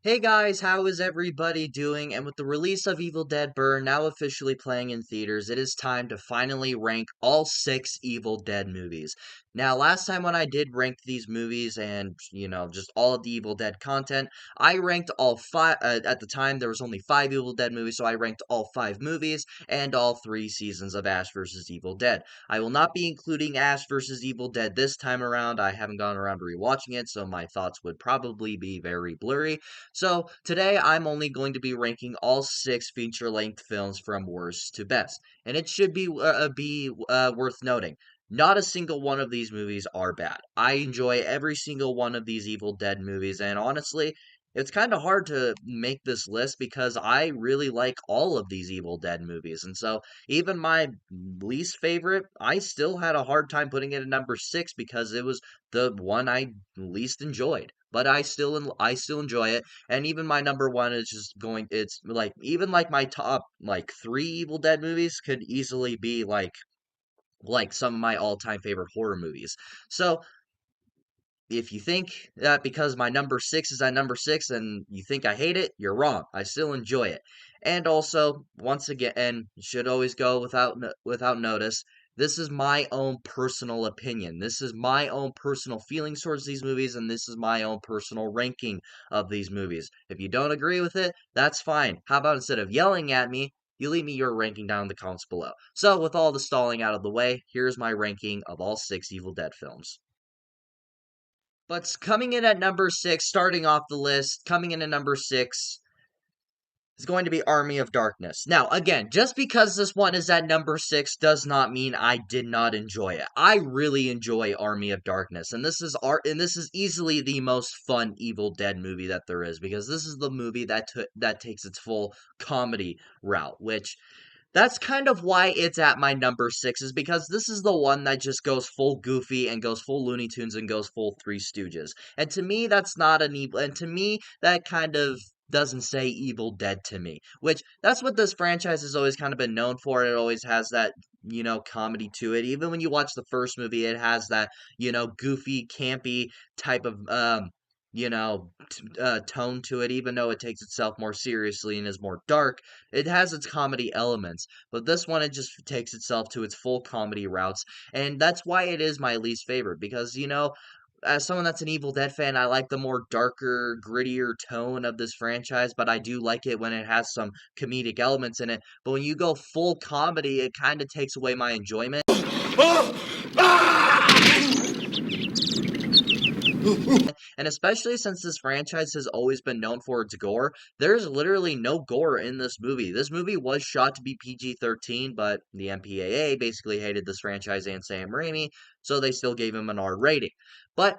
Hey guys, how is everybody doing? And with the release of Evil Dead Burn now officially playing in theaters, it is time to finally rank all six Evil Dead movies. Now, last time when I did rank these movies and, just all of the Evil Dead content, I ranked all five. At the time, there was only five Evil Dead movies, so I ranked all five movies and all three seasons of Ash vs. Evil Dead. I will not be including Ash vs. Evil Dead this time around. I haven't gone around rewatching it, so my thoughts would probably be very blurry. So today I'm only going to be ranking all six feature-length films from worst to best, and it should be worth noting. Not a single one of these movies are bad. I enjoy every single one of these Evil Dead movies, and honestly, it's kind of hard to make this list because I really like all of these Evil Dead movies. And so, even my least favorite, I still had a hard time putting it at number six because it was the one I least enjoyed. But I still enjoy it, and even my number one is just going. It's like even like my top like three Evil Dead movies could easily be like some of my all time favorite horror movies. So if you think that because my number six is at number six and you think I hate it, you're wrong. I still enjoy it. And also, once again, and should always go without notice, this is my own personal opinion. This is my own personal feelings towards these movies, and this is my own personal ranking of these movies. If you don't agree with it, that's fine. How about instead of yelling at me, you leave me your ranking down in the comments below. So, with all the stalling out of the way, here's my ranking of all six Evil Dead films. But coming in at number six, starting off the list, coming in at number six is going to be Army of Darkness. Now, again, just because this one is at number six does not mean I did not enjoy it. I really enjoy Army of Darkness, and this is easily the most fun Evil Dead movie that there is because this is the movie that takes its full comedy route, which that's kind of why it's at my number six, is because this is the one that just goes full Goofy and goes full Looney Tunes and goes full Three Stooges. And to me, that's not an evil. And to me, that kind of doesn't say Evil Dead to me. Which that's what this franchise has always kind of been known for. It always has that comedy to it. Even when you watch the first movie, it has that goofy, campy type of tone to it, even though it takes itself more seriously and is more dark. It has its comedy elements, but this one, it just takes itself to its full comedy routes, and that's why it is my least favorite, because, as someone that's an Evil Dead fan, I like the more darker, grittier tone of this franchise, but I do like it when it has some comedic elements in it. But when you go full comedy, it kind of takes away my enjoyment. And especially since this franchise has always been known for its gore, there's literally no gore in this movie. This movie was shot to be PG-13, but the MPAA basically hated this franchise and Sam Raimi, so they still gave him an R rating. But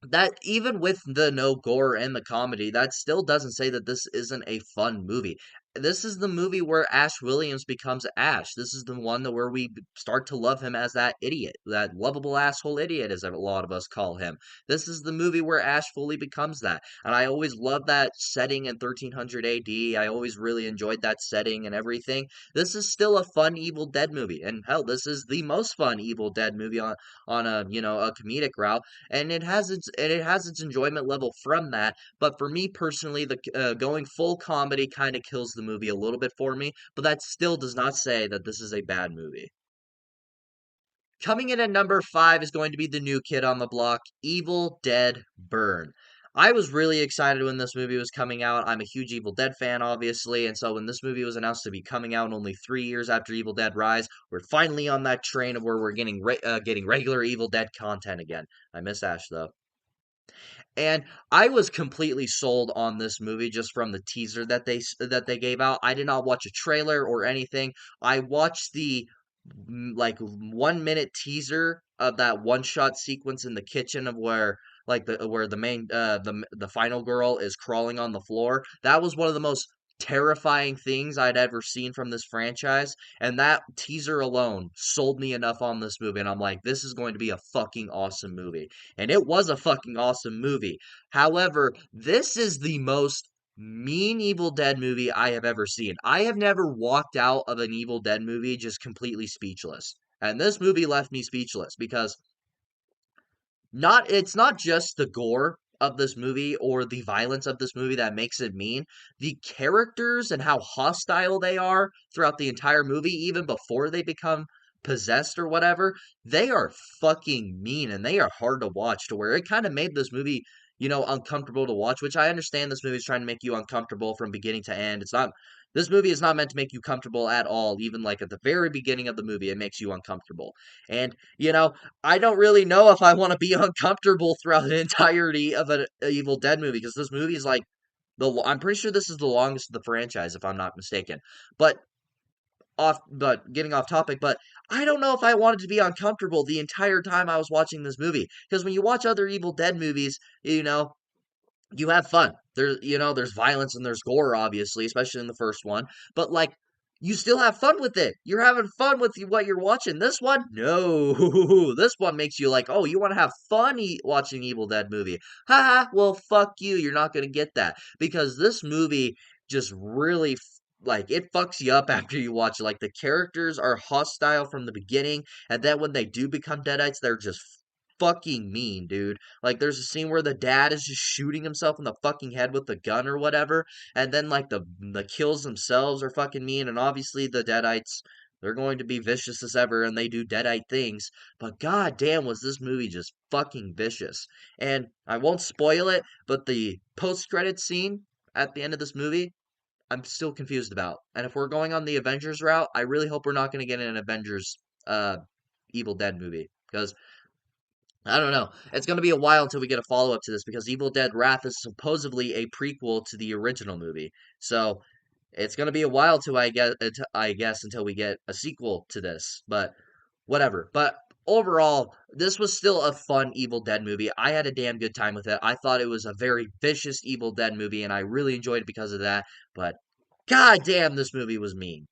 that even with the no gore and the comedy, that still doesn't say that this isn't a fun movie. This is the movie where Ash Williams becomes Ash. This is the one that where we start to love him as that idiot, that lovable asshole idiot, as a lot of us call him. This is the movie where Ash fully becomes that. And I always loved that setting in 1300 AD. I always really enjoyed that setting and everything. This is still a fun Evil Dead movie. And hell, this is the most fun Evil Dead movie on a comedic route, and it has its enjoyment level from that. But for me personally, the going full comedy kind of kills the movie a little bit for me. But that still does not say that this is a bad movie. Coming in at number five is going to be the new kid on the block, Evil Dead Burn. I was really excited when this movie was coming out. I'm a huge Evil Dead fan, obviously, and so when this movie was announced to be coming out only 3 years after Evil Dead Rise, we're finally on that train of where we're getting regular Evil Dead content again. I miss Ash though. And I was completely sold on this movie just from the teaser that they gave out. I did not watch a trailer or anything. I watched the like 1 minute teaser of that one shot sequence in the kitchen of where the main the final girl is crawling on the floor. That was one of the most terrifying things I'd ever seen from this franchise, and that teaser alone sold me enough on this movie, and I'm like, this is going to be a fucking awesome movie. And it was a fucking awesome movie. However, this is the most mean Evil Dead movie I have ever seen. I have never walked out of an Evil Dead movie just completely speechless. And this movie left me speechless because it's not just the gore of this movie or the violence of this movie that makes it mean. The characters and how hostile they are throughout the entire movie, even before they become possessed or whatever, they are fucking mean and they are hard to watch to where it kind of made this movie, uncomfortable to watch, which I understand this movie is trying to make you uncomfortable from beginning to end. This movie is not meant to make you comfortable at all, even like at the very beginning of the movie, it makes you uncomfortable. And, I don't really know if I want to be uncomfortable throughout the entirety of an Evil Dead movie because this movie is like I'm pretty sure this is the longest of the franchise, if I'm not mistaken. But getting off topic, but I don't know if I wanted to be uncomfortable the entire time I was watching this movie. Because when you watch other Evil Dead movies, you have fun. There's violence and there's gore, obviously, especially in the first one. But like, you still have fun with it. You're having fun with what you're watching. This one, no. This one makes you like, oh, you want to have fun watching Evil Dead movie. Haha, well, fuck you. You're not going to get that. Because this movie just really, like, it fucks you up after you watch it. Like, the characters are hostile from the beginning. And then when they do become Deadites, they're just fucking mean, dude. Like, there's a scene where the dad is just shooting himself in the fucking head with the gun or whatever, and then like the kills themselves are fucking mean, and obviously the Deadites, they're going to be vicious as ever, and they do Deadite things. But god damn, was this movie just fucking vicious? And I won't spoil it, but the post-credit scene at the end of this movie, I'm still confused about. And if we're going on the Avengers route, I really hope we're not going to get an Avengers Evil Dead movie because I don't know. It's going to be a while until we get a follow up to this because Evil Dead Wrath is supposedly a prequel to the original movie. So it's going to be a while till I guess until we get a sequel to this. But whatever. But overall, this was still a fun Evil Dead movie. I had a damn good time with it. I thought it was a very vicious Evil Dead movie, and I really enjoyed it because of that. But god damn, this movie was mean.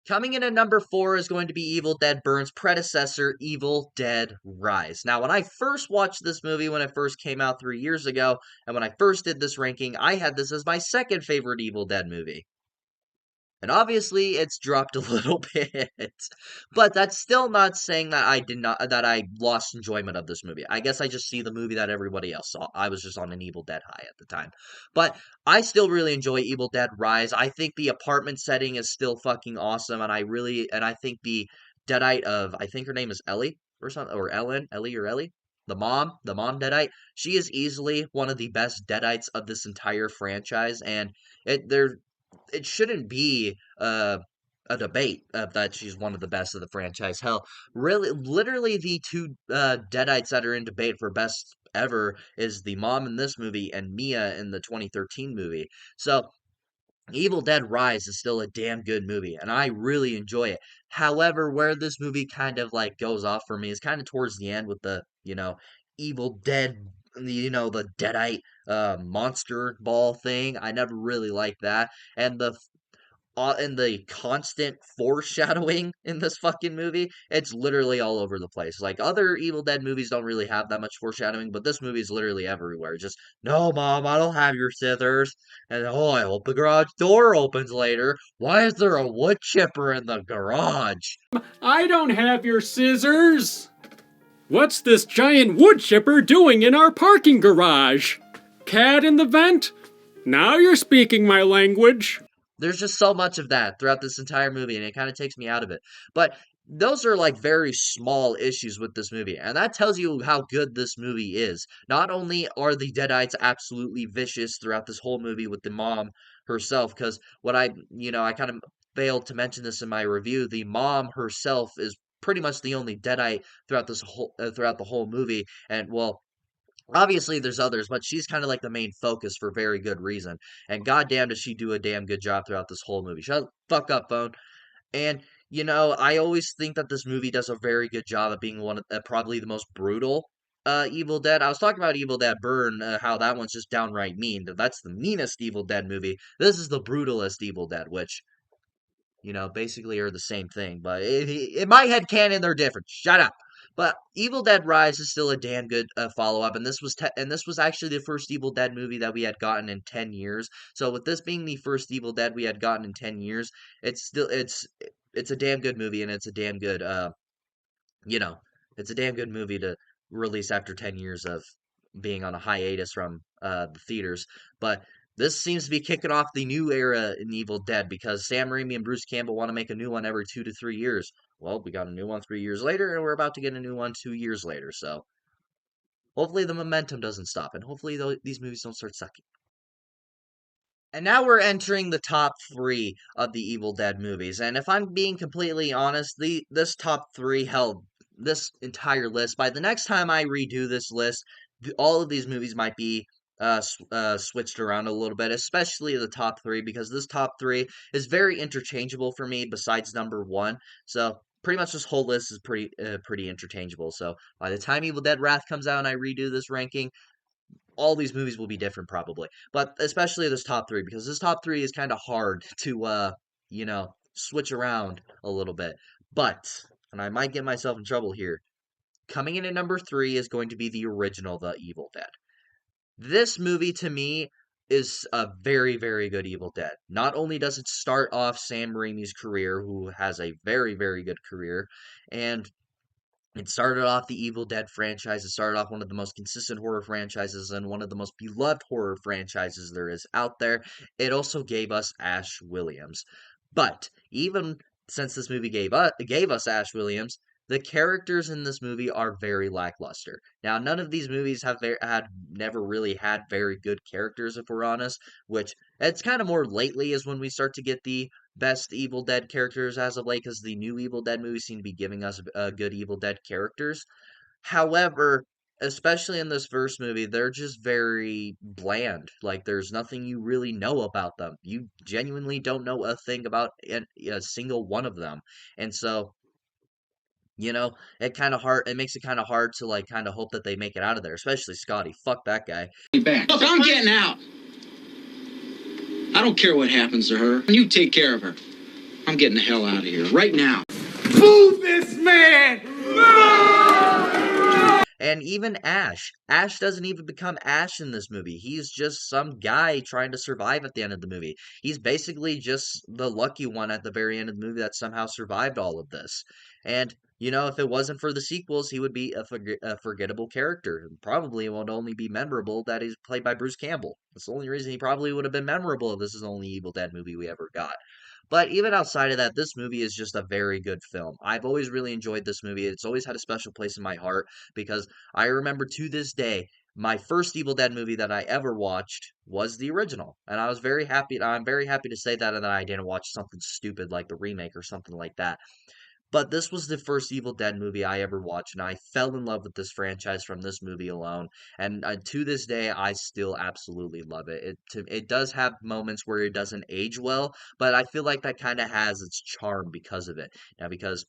Coming in at number 4 is going to be Evil Dead Burn's predecessor, Evil Dead Rise. Now, when I first watched this movie, when it first came out 3 years ago, and when I first did this ranking, I had this as my second favorite Evil Dead movie. And obviously, it's dropped a little bit. But that's still not saying that I lost enjoyment of this movie. I guess I just see the movie that everybody else saw. I was just on an Evil Dead high at the time. But I still really enjoy Evil Dead Rise. I think the apartment setting is still fucking awesome, and I think the Deadite of, I think her name is Ellie or something, or Ellie or Ellie. The mom Deadite, she is easily one of the best Deadites of this entire franchise, and there it shouldn't be a debate that she's one of the best of the franchise. Hell, really, literally, the two Deadites that are in debate for best ever is the mom in this movie and Mia in the 2013 movie. So, Evil Dead Rise is still a damn good movie, and I really enjoy it. However, where this movie kind of like goes off for me is kind of towards the end with the, Evil Dead, the Deadite monster ball thing. I never really liked that. And the constant foreshadowing in this fucking movie, it's literally all over the place. Like other Evil Dead movies don't really have that much foreshadowing, but this movie is literally everywhere. Just, no, mom, I don't have your scissors. And oh, I hope the garage door opens later. Why is there a wood chipper in the garage? I don't have your scissors! What's this giant wood chipper doing in our parking garage? Cat in the vent? Now you're speaking my language. There's just so much of that throughout this entire movie, and it kind of takes me out of it. But those are like very small issues with this movie, and that tells you how good this movie is. Not only are the Deadites absolutely vicious throughout this whole movie with the mom herself, because I kind of failed to mention this in my review, the mom herself is pretty much the only Deadite throughout the whole movie, and well, obviously, there's others, but she's kind of like the main focus for very good reason. And goddamn, does she do a damn good job throughout this whole movie. Shut the fuck up, phone. And, I always think that this movie does a very good job of being one of probably the most brutal Evil Dead. I was talking about Evil Dead Burn, how that one's just downright mean. That's the meanest Evil Dead movie. This is the brutalest Evil Dead, which, basically are the same thing. But in my head canon, they're different. Shut up. But Evil Dead Rise is still a damn good follow up, and this was actually the first Evil Dead movie that we had gotten in 10 years. So with this being the first Evil Dead we had gotten in 10 years, it's a damn good movie, and it's a damn good you know it's a damn good movie to release after 10 years of being on a hiatus from the theaters. But this seems to be kicking off the new era in Evil Dead because Sam Raimi and Bruce Campbell want to make a new one every 2 to 3 years. Well, we got a new one 3 years later, and we're about to get a new one 2 years later. So hopefully the momentum doesn't stop, and hopefully these movies don't start sucking. And now we're entering the top three of the Evil Dead movies. And if I'm being completely honest, this top three held this entire list. By the next time I redo this list, all of these movies might be switched around a little bit, especially the top three, because this top three is very interchangeable for me. Besides number one, so pretty much this whole list is pretty interchangeable. So by the time Evil Dead Wrath comes out and I redo this ranking, all these movies will be different probably, but especially this top three because this top three is kind of hard to switch around a little bit. But and I might get myself in trouble here. Coming in at number three is going to be the original The Evil Dead. This movie to me is a very, very good Evil Dead. Not only does it start off Sam Raimi's career, who has a very, very good career, and it started off the Evil Dead franchise. It started off one of the most consistent horror franchises and one of the most beloved horror franchises there is out there. It also gave us Ash Williams. But even since this movie gave us Ash Williams, the characters in this movie are very lackluster. Now, none of these movies have never really had very good characters, if we're honest. Which it's kind of more lately is when we start to get the best Evil Dead characters as of late, because the new Evil Dead movies seem to be giving us good Evil Dead characters. However, especially in this first movie, they're just very bland. Like, there's nothing you really know about them. You genuinely don't know a thing about a single one of them. And so, it makes it kind of hard to, like, kind of hope that they make it out of there, especially Scotty. Fuck that guy. Back. Look, I'm getting out. I don't care what happens to her. You take care of her. I'm getting the hell out of here right now. Move this man! And even Ash. Ash doesn't even become Ash in this movie. He's just some guy trying to survive at the end of the movie. He's basically just the lucky one at the very end of the movie that somehow survived all of this. And, if it wasn't for the sequels, he would be a forgettable character. Probably it would only be memorable that he's played by Bruce Campbell. That's the only reason he probably would have been memorable if this is the only Evil Dead movie we ever got. But even outside of that, this movie is just a very good film. I've always really enjoyed this movie. It's always had a special place in my heart because I remember to this day, my first Evil Dead movie that I ever watched was the original. And I was very happy. I'm very happy to say that and that I didn't watch something stupid like the remake or something like that. But this was the first Evil Dead movie I ever watched, and I fell in love with this franchise from this movie alone. And to this day, I still absolutely love it. It does have moments where it doesn't age well, but I feel like that kind of has its charm because of it. Now, because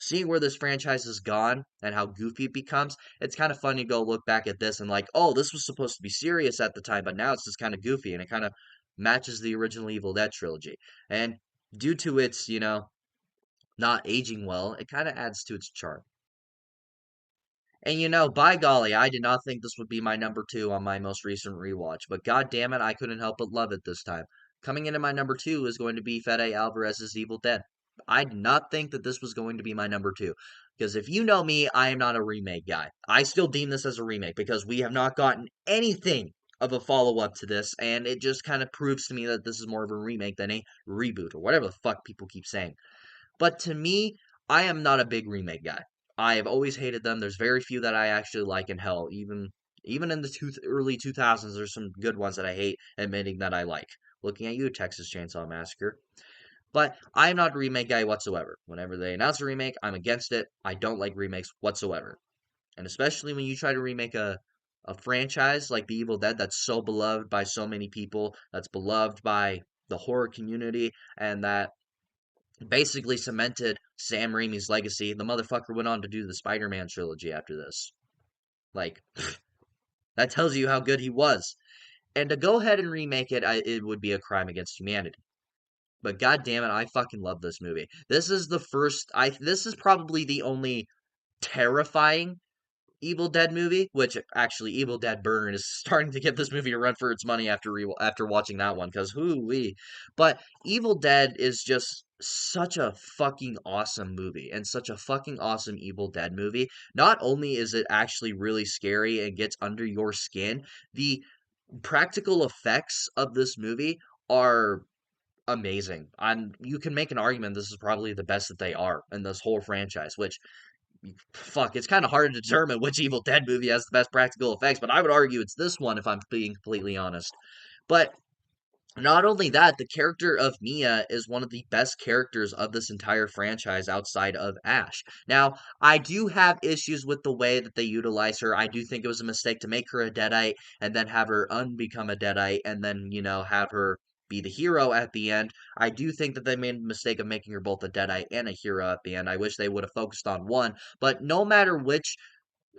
seeing where this franchise has gone and how goofy it becomes, it's kind of fun to go look back at this and like, oh, this was supposed to be serious at the time, but now it's just kind of goofy, and it kind of matches the original Evil Dead trilogy. And due to its not aging well, it kind of adds to its charm. And by golly, I did not think this would be my number two on my most recent rewatch, but god damn it, I couldn't help but love it this time. Coming into my number two is going to be Fede Alvarez's Evil Dead. I did not think that this was going to be my number two, because if you know me, I am not a remake guy. I still deem this as a remake because we have not gotten anything of a follow-up to this, and it just kind of proves to me that this is more of a remake than a reboot, or whatever the fuck people keep saying. But to me, I am not a big remake guy. I have always hated them. There's very few that I actually like, and hell, even in the early 2000s, there's some good ones that I hate admitting that I like. Looking at you, Texas Chainsaw Massacre. But I'm not a remake guy whatsoever. Whenever they announce a remake, I'm against it. I don't like remakes whatsoever. And especially when you try to remake a franchise like The Evil Dead that's so beloved by so many people, that's beloved by the horror community, and that basically cemented Sam Raimi's legacy. The motherfucker went on to do the Spider-Man trilogy after this. Like, that tells you how good he was. And to go ahead and remake it, it would be a crime against humanity. But god damn it, I fucking love this movie. This is the first, this is probably the only terrifying Evil Dead movie, which actually Evil Dead Burn is starting to give this movie a run for its money after watching that one, because hoo-wee. But Evil Dead is just such a fucking awesome movie and such a fucking awesome Evil Dead movie. Not only is it actually really scary and gets under your skin, the practical effects of this movie are amazing. You can make an argument this is probably the best that they are in this whole franchise, which fuck, it's kind of hard to determine which Evil Dead movie has the best practical effects, but I would argue it's this one if I'm being completely honest. But not only that, the character of Mia is one of the best characters of this entire franchise outside of Ash. Now, I do have issues with the way that they utilize her. I do think it was a mistake to make her a Deadite and then have her unbecome a Deadite and then, have her be the hero at the end. I do think that they made a mistake of making her both a Deadite and a hero at the end. I wish they would have focused on one, but no matter which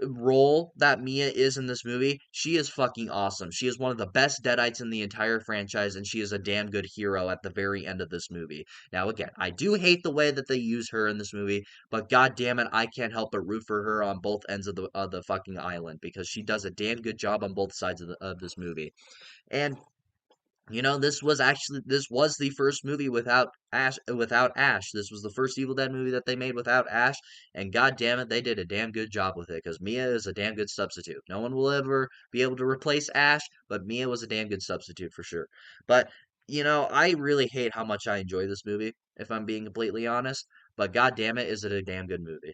role that Mia is in this movie, she is fucking awesome. She is one of the best Deadites in the entire franchise, and she is a damn good hero at the very end of this movie. Now, again, I do hate the way that they use her in this movie, but god damn it, I can't help but root for her on both ends of the fucking island because she does a damn good job on both sides of this movie. And this was the first movie without Ash. This was the first Evil Dead movie that they made without Ash, and god damn it, they did a damn good job with it because Mia is a damn good substitute. No one will ever be able to replace Ash, but Mia was a damn good substitute for sure. But I really hate how much I enjoy this movie, if I'm being completely honest. But god damn it, is it a damn good movie.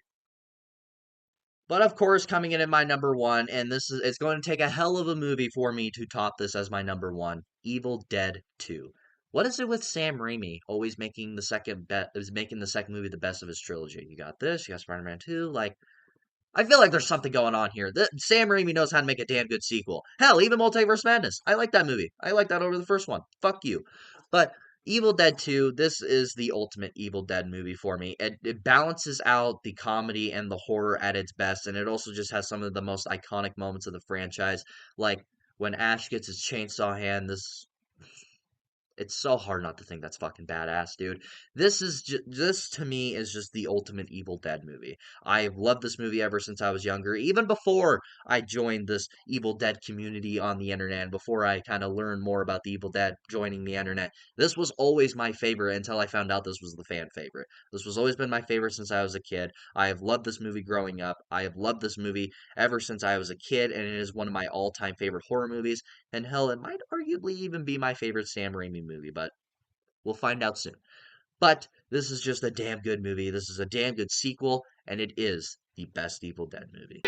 But of course, coming in at my number one, and it's going to take a hell of a movie for me to top this as my number one, Evil Dead 2. What is it with Sam Raimi always making making the second movie the best of his trilogy? You got this, you got Spider-Man 2, like I feel like there's something going on here. Sam Raimi knows how to make a damn good sequel. Hell, even Multiverse Madness. I like that movie. I like that over the first one. Fuck you. But Evil Dead 2, this is the ultimate Evil Dead movie for me. It balances out the comedy and the horror at its best, and it also just has some of the most iconic moments of the franchise, like when Ash gets his chainsaw hand. It's so hard not to think that's fucking badass, dude. This to me is just the ultimate Evil Dead movie. I've loved this movie ever since I was younger, even before I joined this Evil Dead community on the internet, and before I kind of learned more about the Evil Dead joining the internet. This was always my favorite until I found out this was the fan favorite. This was always been my favorite since I was a kid. I have loved this movie growing up. I have loved this movie ever since I was a kid, and it is one of my all-time favorite horror movies. And hell, it might arguably even be my favorite Sam Raimi movie, but we'll find out soon. But this is just a damn good movie. This is a damn good sequel, and it is the best Evil Dead movie.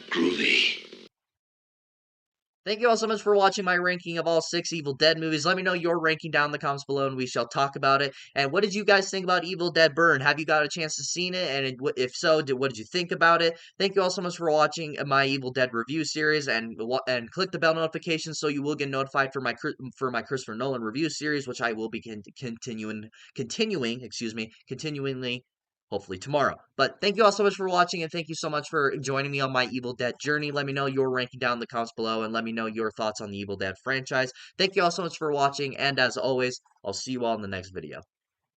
Groovy. Thank you all so much for watching my ranking of all 6 Evil Dead movies. Let me know your ranking down in the comments below, and we shall talk about it. And what did you guys think about Evil Dead Burn? Have you got a chance to seen it? And if so, what did you think about it? Thank you all so much for watching my Evil Dead review series, and click the bell notification so you will get notified for my Christopher Nolan review series, which I will be continuingly hopefully tomorrow. But thank you all so much for watching, and thank you so much for joining me on my Evil Dead journey. Let me know your ranking down in the comments below, and let me know your thoughts on the Evil Dead franchise. Thank you all so much for watching, and as always, I'll see you all in the next video.